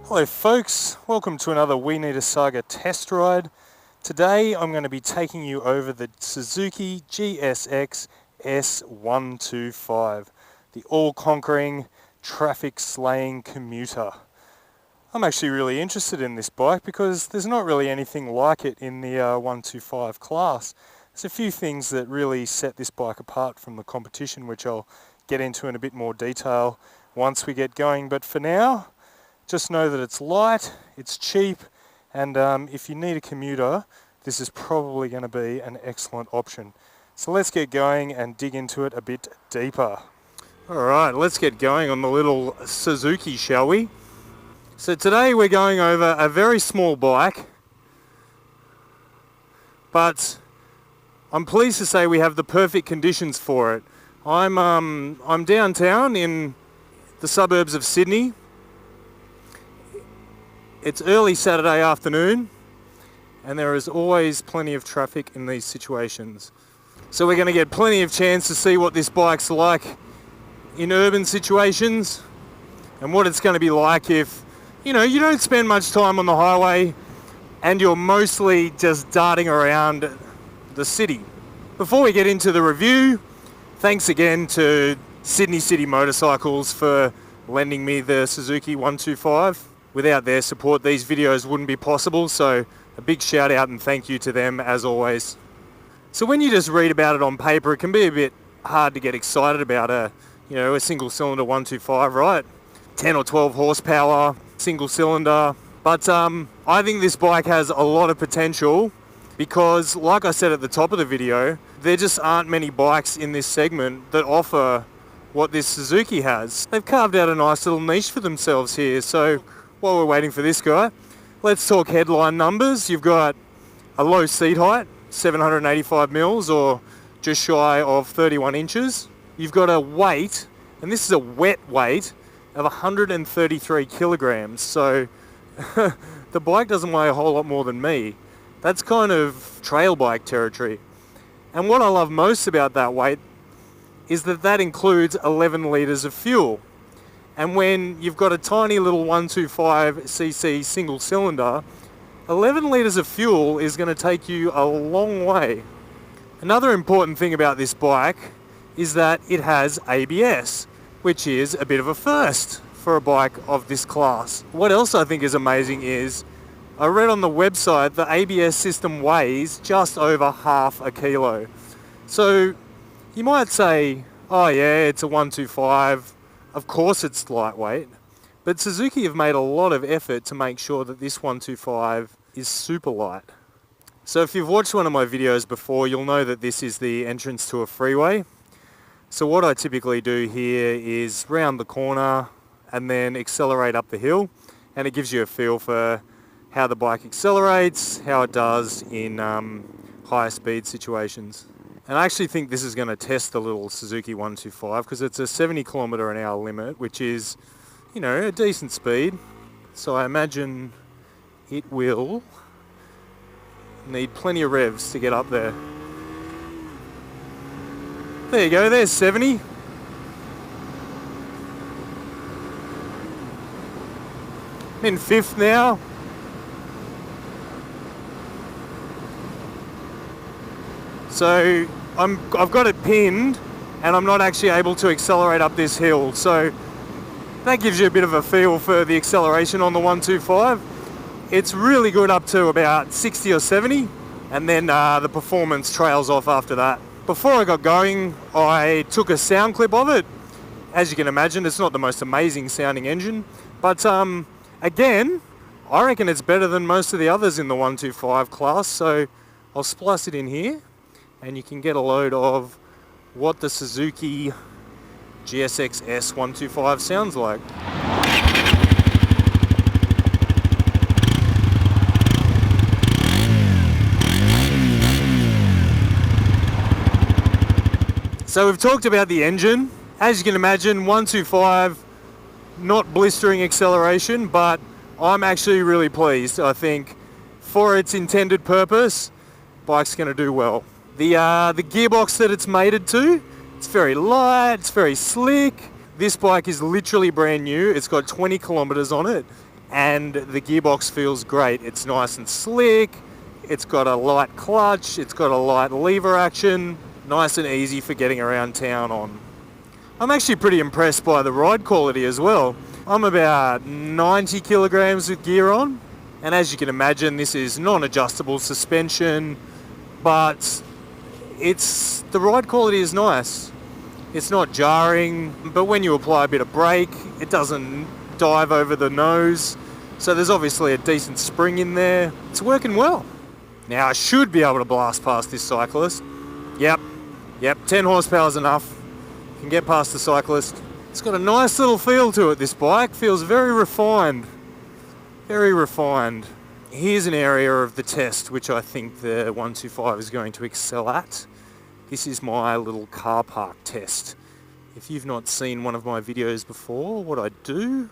Hello folks, welcome to another We Need a Saga test ride. Today I'm going to be taking you over the Suzuki GSX-S125, the all-conquering, traffic-slaying commuter. I'm actually really interested in this bike because there's not really anything like it in the 125 class. There's a few things that really set this bike apart from the competition, which I'll get into in a bit more detail once we get going, but for now, just know that it's light, it's cheap, and if you need a commuter, this is probably going to be an excellent option. So let's get going and dig into it a bit deeper. Alright, let's get going on the little Suzuki, shall we? So today we're going over a very small bike, but I'm pleased to say we have the perfect conditions for it. I'm downtown in the suburbs of Sydney. It's early Saturday afternoon and there is always plenty of traffic in these situations. So we're going to get plenty of chance to see what this bike's like in urban situations and what it's going to be like if, you don't spend much time on the highway and you're mostly just darting around the city. Before we get into the review, thanks again to Sydney City Motorcycles for lending me the Suzuki 125. Without their support, these videos wouldn't be possible, so a big shout out and thank you to them as always. So when you just read about it on paper, it can be a bit hard to get excited about a single cylinder 125, right? 10 or 12 horsepower, single cylinder. But I think this bike has a lot of potential because, like I said at the top of the video, there just aren't many bikes in this segment that offer what this Suzuki has. They've carved out a nice little niche for themselves here, so while we're waiting for this guy, let's talk headline numbers. You've got a low seat height, 785 mils or just shy of 31 inches. You've got a weight, and this is a wet weight, of 133 kilograms. So the bike doesn't weigh a whole lot more than me. That's kind of trail bike territory. And what I love most about that weight is that includes 11 litres of fuel. And when you've got a tiny little 125cc single cylinder, 11 litres of fuel is going to take you a long way. Another important thing about this bike is that it has ABS, which is a bit of a first for a bike of this class. What else I think is amazing is, I read on the website the ABS system weighs just over half a kilo. So you might say, oh yeah, it's a 125, of course it's lightweight, but Suzuki have made a lot of effort to make sure that this 125 is super light. So if you've watched one of my videos before, you'll know that this is the entrance to a freeway. So what I typically do here is round the corner and then accelerate up the hill, and it gives you a feel for how the bike accelerates, how it does in higher speed situations. And I actually think this is going to test the little Suzuki 125 because it's a 70 kilometre an hour limit, which is, a decent speed. So I imagine it will need plenty of revs to get up there. There you go, there's 70. I'm in fifth now. So I've got it pinned and I'm not actually able to accelerate up this hill. So that gives you a bit of a feel for the acceleration on the 125. It's really good up to about 60 or 70 and then the performance trails off after that. Before I got going, I took a sound clip of it. As you can imagine, it's not the most amazing sounding engine, but again, I reckon it's better than most of the others in the 125 class. So I'll splice it in here and you can get a load of what the Suzuki GSX-S125 sounds like. So we've talked about the engine. As you can imagine, 125, not blistering acceleration, but I'm actually really pleased. I think for its intended purpose, bike's going to do well. The gearbox that it's mated to, it's very light, it's very slick. This bike is literally brand new. It's got 20 kilometers on it. and the gearbox feels great. It's nice and slick, it's got a light clutch, it's got a light lever action, nice and easy for getting around town on. I'm actually pretty impressed by the ride quality as well. I'm about 90 kilograms with gear on, and as you can imagine, this is non-adjustable suspension, but the ride quality is nice. It's not jarring, but when you apply a bit of brake, it doesn't dive over the nose. So there's obviously a decent spring in there. It's working well. Now I should be able to blast past this cyclist. Yep, 10 horsepower is enough. Can get past the cyclist. It's got a nice little feel to it, this bike. Feels very refined. Very refined. Here's an area of the test which I think the 125 is going to excel at. This is my little car park test. If you've not seen one of my videos before, what I do,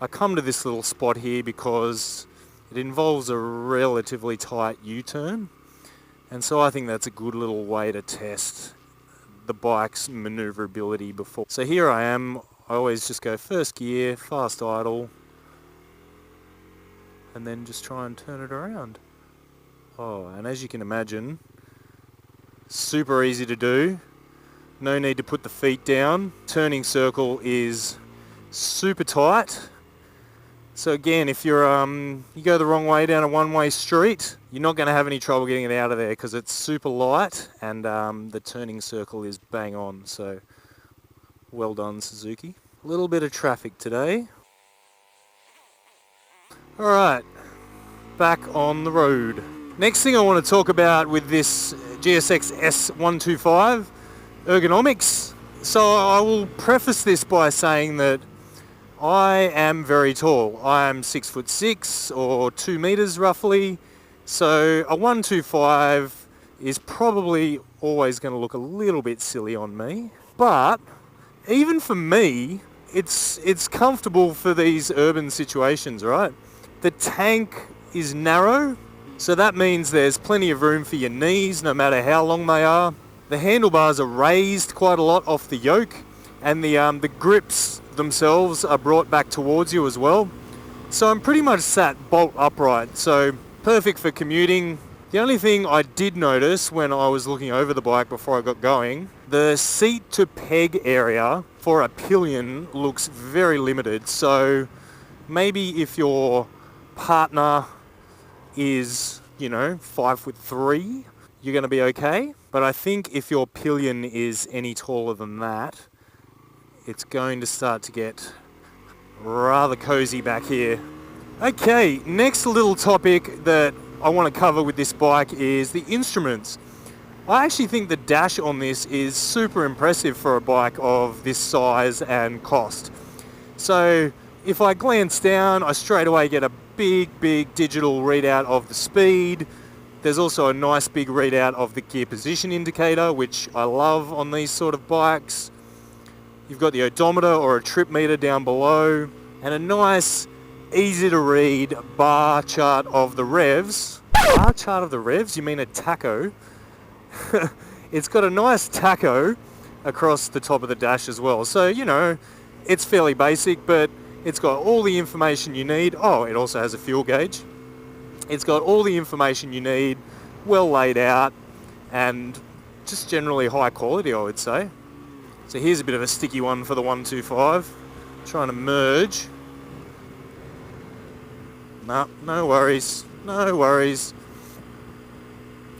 I come to this little spot here because it involves a relatively tight U-turn. And so I think that's a good little way to test the bike's maneuverability before. So here I am. I always just go first gear, fast idle, and then just try and turn it around. Oh, and as you can imagine, super easy to do. No need to put the feet down. Turning circle is super tight. So again, if you're you go the wrong way down a one-way street, you're not going to have any trouble getting it out of there because it's super light and the turning circle is bang on. So well done, Suzuki. A little bit of traffic today. Alright, back on the road. Next thing I want to talk about with this GSX-S125, ergonomics. So I will preface this by saying that I am very tall. I am 6'6" or 2 meters roughly. So a 125 is probably always going to look a little bit silly on me. But even for me, it's comfortable for these urban situations, right? The tank is narrow, so that means there's plenty of room for your knees, no matter how long they are. The handlebars are raised quite a lot off the yoke, and the grips themselves are brought back towards you as well. So I'm pretty much sat bolt upright, so perfect for commuting. The only thing I did notice when I was looking over the bike before I got going, the seat to peg area for a pillion looks very limited. So maybe if your partner is, 5'3", you're going to be okay. But I think if your pillion is any taller than that, it's going to start to get rather cozy back here. Okay, next little topic that I want to cover with this bike is the instruments. I actually think the dash on this is super impressive for a bike of this size and cost. So if I glance down, I straight away get a big digital readout of the speed. There's also a nice big readout of the gear position indicator, which I love on these sort of bikes. You've got the odometer or a trip meter down below, and a nice, easy to read bar chart of the revs. Bar chart of the revs? You mean a tacho? It's got a nice tacho across the top of the dash as well. So, it's fairly basic, but it's got all the information you need. Oh, it also has a fuel gauge. It's got all the information you need, well laid out, and just generally high quality, I would say. So here's a bit of a sticky one for the 125. Trying to merge. No worries. No worries.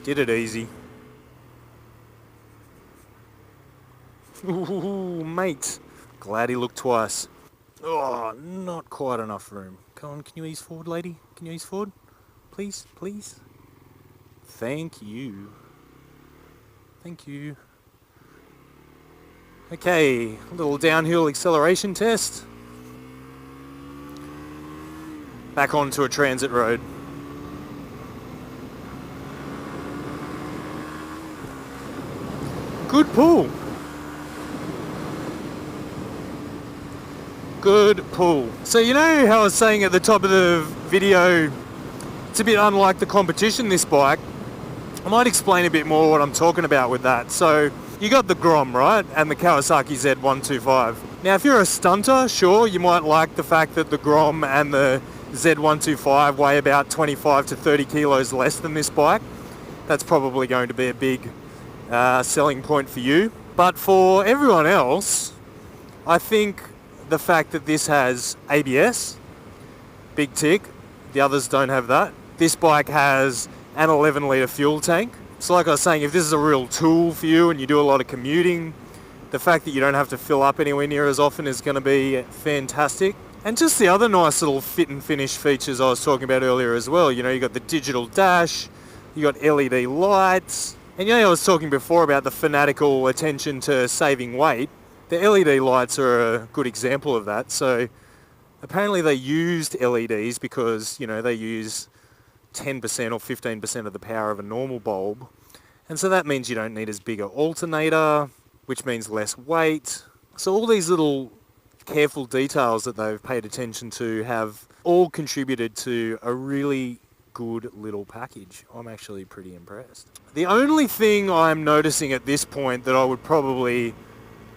Did it easy. Ooh, mate. Glad he looked twice. Oh, not quite enough room. Come on, can you ease forward, lady? Can you ease forward? Please, please. Thank you. Thank you. Okay, a little downhill acceleration test. Back onto a transit road. Good pull. Good pull. So you know how I was saying at the top of the video, it's a bit unlike the competition, this bike. I might explain a bit more what I'm talking about with that. So you got the Grom, right? And the Kawasaki Z125. Now if you're a stunter, sure, you might like the fact that the Grom and the Z125 weigh about 25 to 30 kilos less than this bike. That's probably going to be a big selling point for you. But for everyone else, I think the fact that this has ABS, big tick. The others don't have that. This bike has an 11 litre fuel tank. So like I was saying, if this is a real tool for you and you do a lot of commuting, the fact that you don't have to fill up anywhere near as often is going to be fantastic. And just the other nice little fit and finish features I was talking about earlier as well. You know, you got the digital dash, you got LED lights, and you know I was talking before about the fanatical attention to saving weight. The LED lights are a good example of that. So apparently they used LEDs because, you know, they use 10% or 15% of the power of a normal bulb. And so that means you don't need as big an alternator, which means less weight. So all these little careful details that they've paid attention to have all contributed to a really good little package. I'm actually pretty impressed. The only thing I'm noticing at this point that I would probably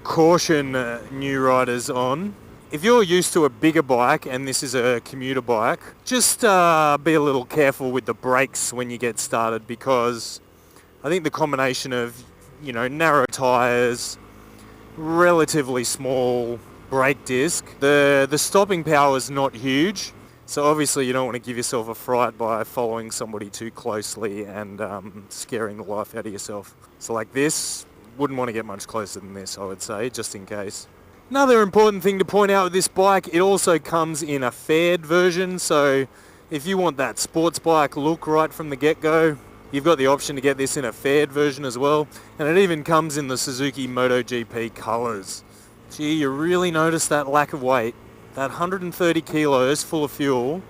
caution new riders on, if you're used to a bigger bike and this is a commuter bike, just be a little careful with the brakes when you get started, because I think the combination of, you know, narrow tyres, relatively small brake disc, the stopping power is not huge. So obviously you don't want to give yourself a fright by following somebody too closely and scaring the life out of yourself. So like this, wouldn't want to get much closer than this, I would say, just in case. Another important thing to point out with this bike, it also comes in a fared version. So if you want that sports bike look right from the get-go, you've got the option to get this in a fared version as well. And it even comes in the Suzuki MotoGP colours. Gee, you really notice that lack of weight. That 130 kilos full of fuel.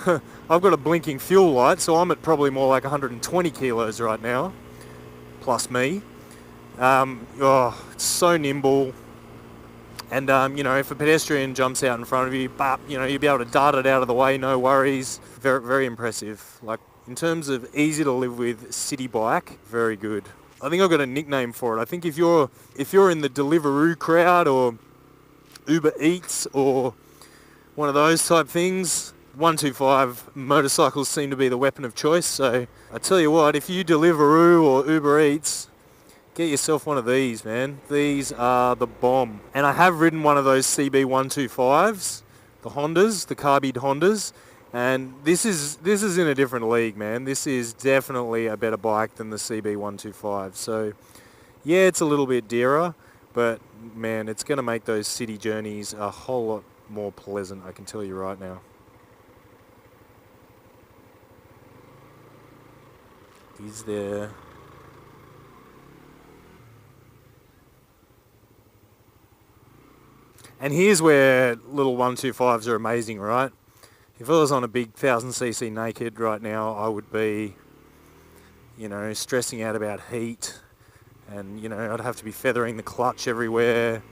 I've got a blinking fuel light, so I'm at probably more like 120 kilos right now, plus me. It's so nimble. And, you know, if a pedestrian jumps out in front of you, you know, you'll be able to dart it out of the way, no worries. Very, very impressive. Like, in terms of easy to live with city bike, very good. I think I've got a nickname for it. I think if you're in the Deliveroo crowd or Uber Eats or one of those type things, 125 motorcycles seem to be the weapon of choice. So I tell you what, if you Deliveroo or Uber Eats, get yourself one of these, man. These are the bomb. And I have ridden one of those CB125s, the Hondas, the carbide Hondas, and this is in a different league, man. This is definitely a better bike than the CB125. So yeah, it's a little bit dearer, but man, it's going to make those city journeys a whole lot more pleasant, I can tell you right now. He's there. And here's where little 125s are amazing, right? If I was on a big 1000cc naked right now, I would be, you know, stressing out about heat. And, you know, I'd have to be feathering the clutch everywhere.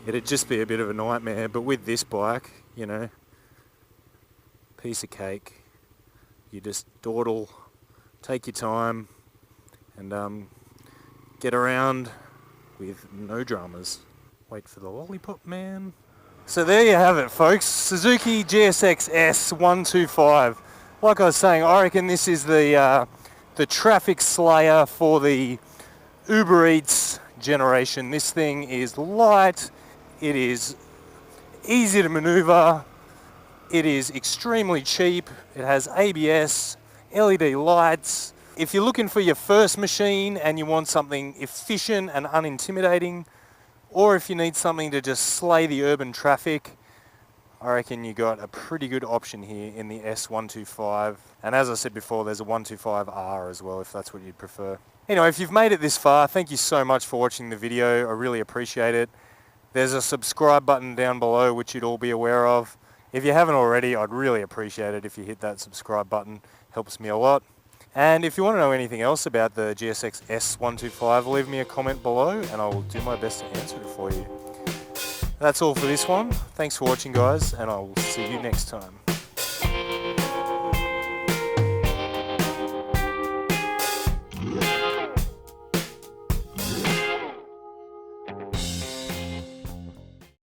It'd just be a bit of a nightmare. But with this bike, you know, piece of cake. You just dawdle, take your time, and get around with no dramas. Wait for the lollipop, man. So there you have it, folks. Suzuki GSX-S125. Like I was saying, I reckon this is the traffic slayer for the Uber Eats generation. This thing is light, it is easy to maneuver, it is extremely cheap, it has ABS, LED lights. If you're looking for your first machine and you want something efficient and unintimidating, or if you need something to just slay the urban traffic, I reckon you got a pretty good option here in the S125. And as I said before, there's a 125R as well, if that's what you'd prefer. Anyway, if you've made it this far, thank you so much for watching the video. I really appreciate it. There's a subscribe button down below, which you'd all be aware of. If you haven't already, I'd really appreciate it if you hit that subscribe button. Helps me a lot. And if you want to know anything else about the GSX-S125, leave me a comment below and I will do my best to answer it for you. That's all for this one. Thanks for watching, guys, and I will see you next time.